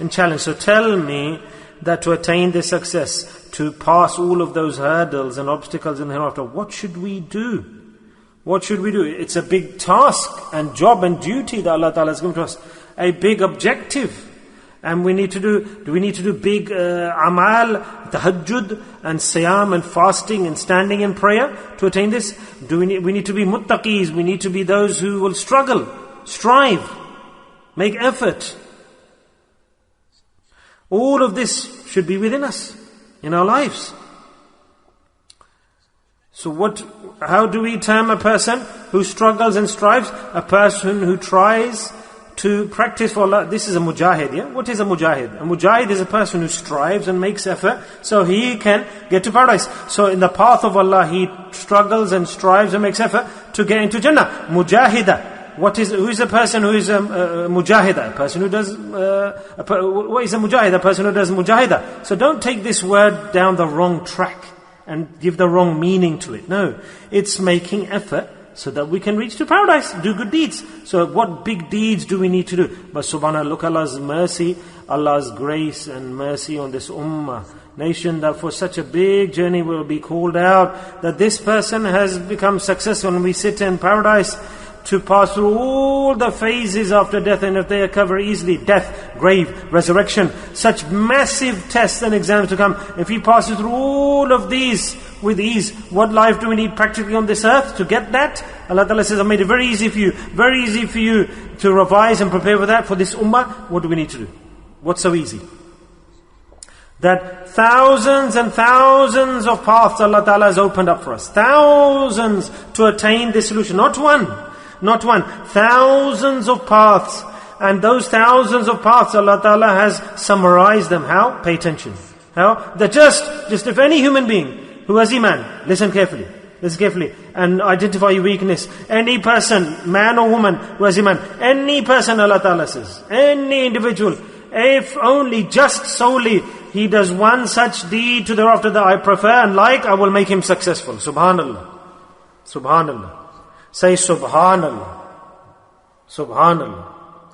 and challenge. So tell me that to attain this success, to pass all of those hurdles and obstacles in the hereafter, what should we do? What should we do? It's a big task and job and duty that Allah Ta'ala has given to us. A big objective. And we need to do big amal, tahajjud and siyam and fasting and standing in prayer to attain this? We need to be muttaqis, we need to be those who will struggle, strive, make effort. All of this should be within us, in our lives. So how do we term a person who struggles and strives? A person who tries to practice for Allah. This is a mujahid, yeah? What is a mujahid? A mujahid is a person who strives and makes effort so he can get to paradise. So in the path of Allah, he struggles and strives and makes effort to get into Jannah. Mujahida. Who is a person who is a mujahida? A person who does, what is a mujahid? A person who does mujahida. So don't take this word down the wrong track and give the wrong meaning to it. No, it's making effort so that we can reach to paradise, do good deeds. So what big deeds do we need to do? But subhanAllah, look Allah's mercy, Allah's grace and mercy on this ummah nation, that for such a big journey will be called out, that this person has become successful and we sit in paradise to pass through all the phases after death, and if they occur very easily, death, grave, resurrection, such massive tests and exams to come. If he passes through all of these with ease, what life do we need practically on this earth to get that? Allah Ta'ala says, I made it very easy for you to revise and prepare for that, for this ummah. What do we need to do? What's so easy? That thousands and thousands of paths Allah Ta'ala has opened up for us. Thousands to attain this solution. Not one, thousands of paths. And those thousands of paths, Allah Ta'ala has summarized them. How? Pay attention. How? That just if any human being who has iman, listen carefully, and identify your weakness. Any person, man or woman who has iman, any person, Allah Ta'ala says, any individual, if only just solely he does one such deed to thereafter that I prefer and like, I will make him successful. Subhanallah. Subhanallah. Say Subhanallah. Subhanallah.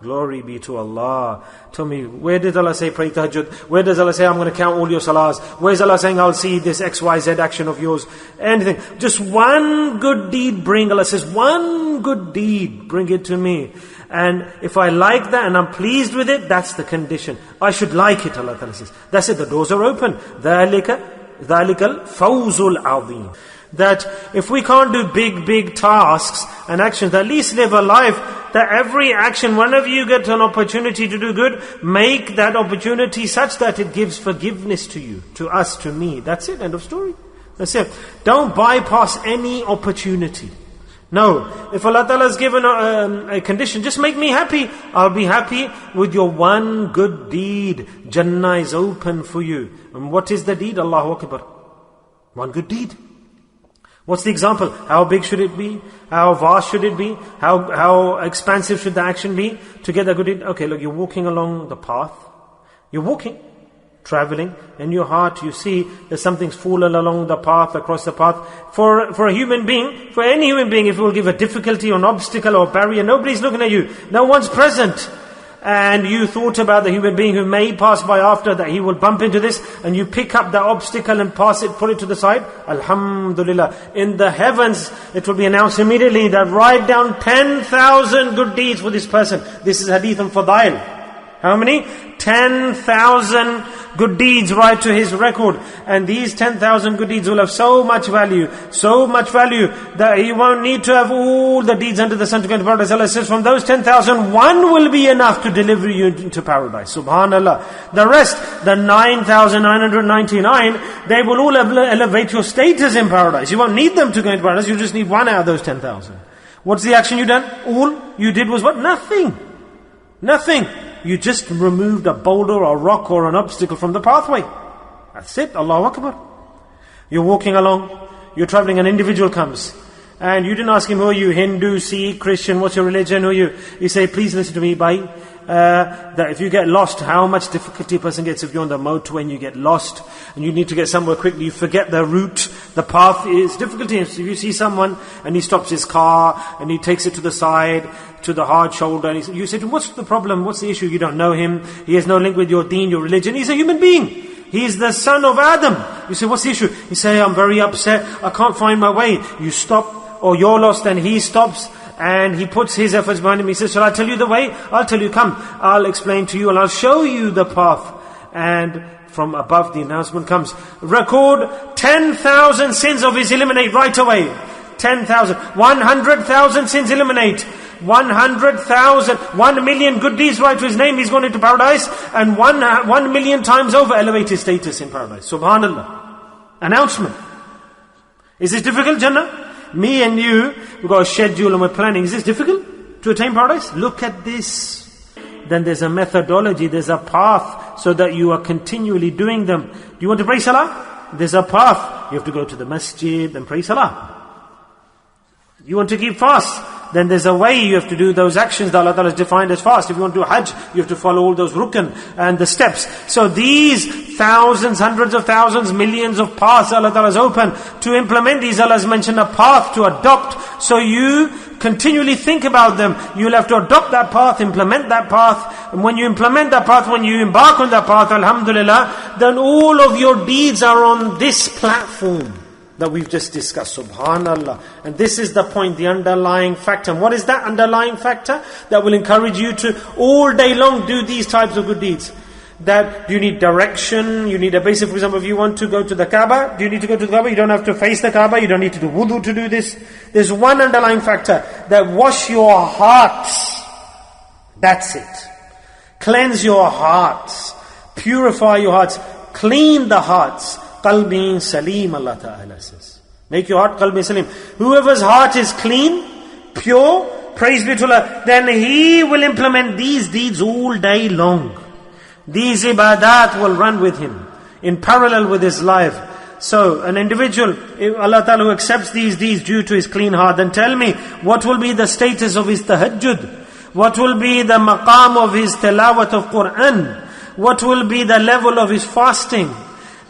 Glory be to Allah. Tell me, where did Allah say pray tahajjud? Where does Allah say I'm going to count all your salahs? Where is Allah saying I'll see this XYZ action of yours? Anything. Just one good deed bring. Allah says one good deed, bring it to me. And if I like that and I'm pleased with it, that's the condition. I should like it, Allah Ta'ala says. That's it, the doors are open. ذَلِكَ الْفَوْزُ الْعَظِيمُ. That if we can't do big tasks and actions, at least live a life that every action, whenever you get an opportunity to do good, make that opportunity such that it gives forgiveness to you, to us, to me. That's it, end of story. That's it. Don't bypass any opportunity. No, if Allah Ta'ala has given a condition, just make me happy. I'll be happy with your one good deed. Jannah is open for you. And what is the deed? Allahu Akbar. One good deed. What's the example? How big should it be? How vast should it be? How expansive should the action be to get that good deed? Okay, look, you're walking along the path. You're walking, traveling. In your heart you see there's something's fallen along the path, across the path. For a human being, for any human being, if it will give a difficulty or an obstacle or a barrier, nobody's looking at you. No one's present. And you thought about the human being who may pass by after that, he will bump into this, and you pick up the obstacle and pass it, put it to the side. Alhamdulillah. In the heavens, it will be announced immediately that write down 10,000 good deeds for this person. This is hadith and fadail. How many? 10,000 good deeds right to his record. And these 10,000 good deeds will have so much value that he won't need to have all the deeds under the sun to go into paradise. Allah says from those 10,000, one will be enough to deliver you into paradise. Subhanallah. The rest, the 9,999, they will all elevate your status in paradise. You won't need them to go into paradise. You just need one out of those 10,000. What's the action you done? All you did was what? Nothing. You just removed a boulder or a rock or an obstacle from the pathway. That's it. Allahu Akbar. You're walking along, you're traveling, an individual comes. And you didn't ask him, who are you? Hindu, Sikh, Christian, what's your religion? Who are you? You say, please listen to me, bhai. that if you get lost, how much difficulty a person gets if you're on the motorway and you get lost and you need to get somewhere quickly, you forget the route, the path is difficulty. If you see someone and he stops his car and he takes it to the side, to the hard shoulder, and you say to him, what's the problem, what's the issue? You don't know him, he has no link with your deen, your religion, he's a human being. He is the son of Adam. You say, what's the issue? You say, I'm very upset, I can't find my way. You stop, or you're lost, and he stops, and he puts his efforts behind him. He says, shall I tell you the way? I'll tell you, come, I'll explain to you, and I'll show you the path. And from above the announcement comes, record 10,000 sins of his, eliminate right away. 10,000, 100,000 sins, eliminate. 100,000, 1 million good deeds write to his name, he's gone into paradise, and 1 million times over elevate his status in paradise. Subhanallah. Announcement. Is this difficult, Jannah? Me and you, we've got a schedule and we're planning. Is this difficult to attain paradise? Look at this. Then there's a methodology, there's a path, so that you are continually doing them. Do you want to pray salah? There's a path. You have to go to the masjid and pray salah. You want to keep fast? Then there's a way you have to do those actions that Allah Ta'ala has defined as fast. If you want to do Hajj, you have to follow all those rukn and the steps. So these thousands, hundreds of thousands, millions of paths Allah Ta'ala has opened. To implement these, Allah has mentioned a path to adopt. So you continually think about them. You'll have to adopt that path, implement that path. And when you implement that path, when you embark on that path, alhamdulillah, then all of your deeds are on this platform that we've just discussed. Subhanallah. And this is the point, the underlying factor. And what is that underlying factor? That will encourage you to all day long do these types of good deeds. That you need direction, you need a basic, for example, if you want to go to the Kaaba, do you need to go to the Kaaba? You don't have to face the Kaaba, you don't need to do wudu to do this. There's one underlying factor, that wash your hearts. That's it. Cleanse your hearts. Purify your hearts. Clean the hearts. Qalbin Salim, Allah Ta'ala says. Make your heart Qalbin Salim. Whoever's heart is clean, pure, praise be to Allah, then he will implement these deeds all day long. These ibadat will run with him, in parallel with his life. So, an individual, Allah Ta'ala who accepts these deeds due to his clean heart, then tell me, what will be the status of his tahajjud? What will be the maqam of his tilawat of Quran? What will be the level of his fasting?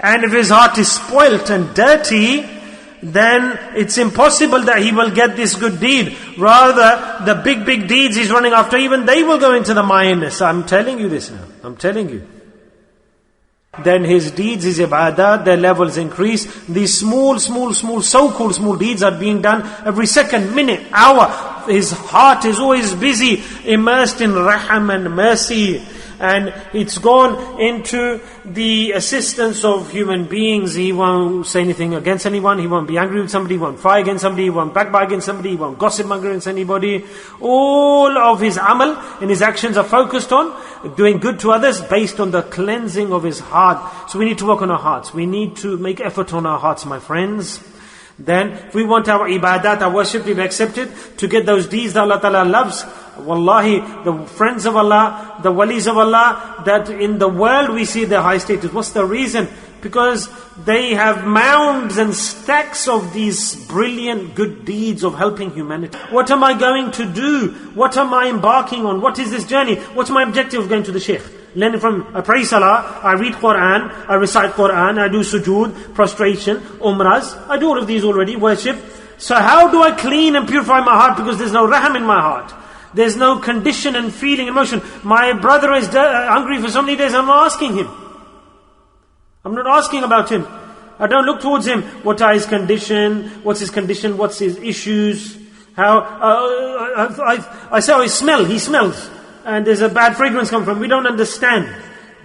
And if his heart is spoilt and dirty, then it's impossible that he will get this good deed. Rather, the big deeds he's running after, even they will go into the minus. I'm telling you this now. I'm telling you. Then his deeds, his ibadat, their levels increase. These small, so-called small deeds are being done every second, minute, hour. His heart is always busy, immersed in raham and mercy. And it's gone into the assistance of human beings. He won't say anything against anyone. He won't be angry with somebody. He won't fight against somebody. He won't backbite against somebody. He won't gossip against anybody. All of his amal and his actions are focused on doing good to others based on the cleansing of his heart. So we need to work on our hearts. We need to make effort on our hearts, my friends. Then, if we want our ibadat, our worship to be accepted, to get those deeds that Allah Ta'ala loves, wallahi, the friends of Allah, the walis of Allah, that in the world we see their high status. What's the reason? Because they have mounds and stacks of these brilliant good deeds of helping humanity. What am I going to do? What am I embarking on? What is this journey? What's my objective of going to the Sheikh? Learning from, I pray salah, I read Quran, I recite Quran, I do sujood, prostration, umras. I do all of these already, worship. So how do I clean and purify my heart? Because there's no raham in my heart. There's no condition and feeling, emotion. My brother is hungry for so many days, I'm not asking him. I'm not asking about him. I don't look towards him. What are his condition? What's his condition? What's his issues? How? I say, oh, he smells. And there's a bad fragrance come from. We don't understand.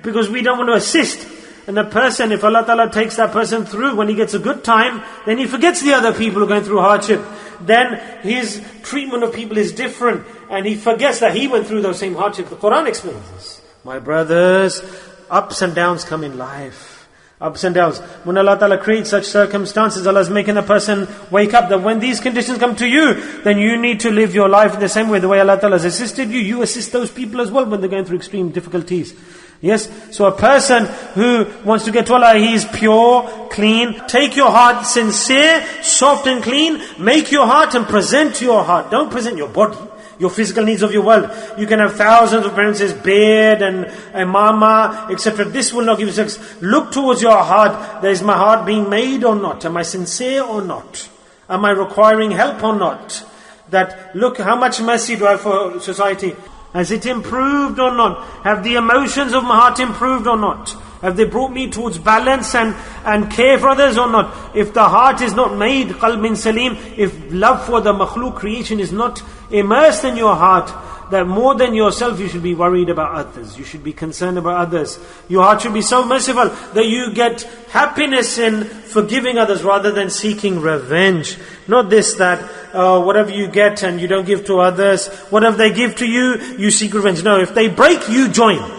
Because we don't want to assist. And a person, if Allah Ta'ala takes that person through, when he gets a good time, then he forgets the other people who are going through hardship. Then his treatment of people is different. And he forgets that he went through those same hardships. The Quran explains this. My brothers, ups and downs come in life. Ups and downs. When Allah Ta'ala creates such circumstances, Allah is making a person wake up that when these conditions come to you, then you need to live your life in the same way. The way Allah Ta'ala has assisted you, you assist those people as well when they're going through extreme difficulties. Yes, so a person who wants to get to Allah, he is pure, clean. Take your heart sincere, soft and clean. Make your heart and present your heart. Don't present your body. your physical needs of your world. You can have thousands of appearances, beard and a mama, etc. This will not give you success. Look towards your heart. Is my heart being made or not? Am I sincere or not? Am I requiring help or not? That, look, how much mercy do I have for society? Has it improved or not? Have the emotions of my heart improved or not? Have they brought me towards balance and care for others or not? If the heart is not made, qalbin salim, if love for the makhluk creation is not immersed in your heart, that more than yourself you should be worried about others. You should be concerned about others. Your heart should be so merciful that you get happiness in forgiving others rather than seeking revenge. Not this that whatever you get and you don't give to others, whatever they give to you, you seek revenge. No, if they break, you join.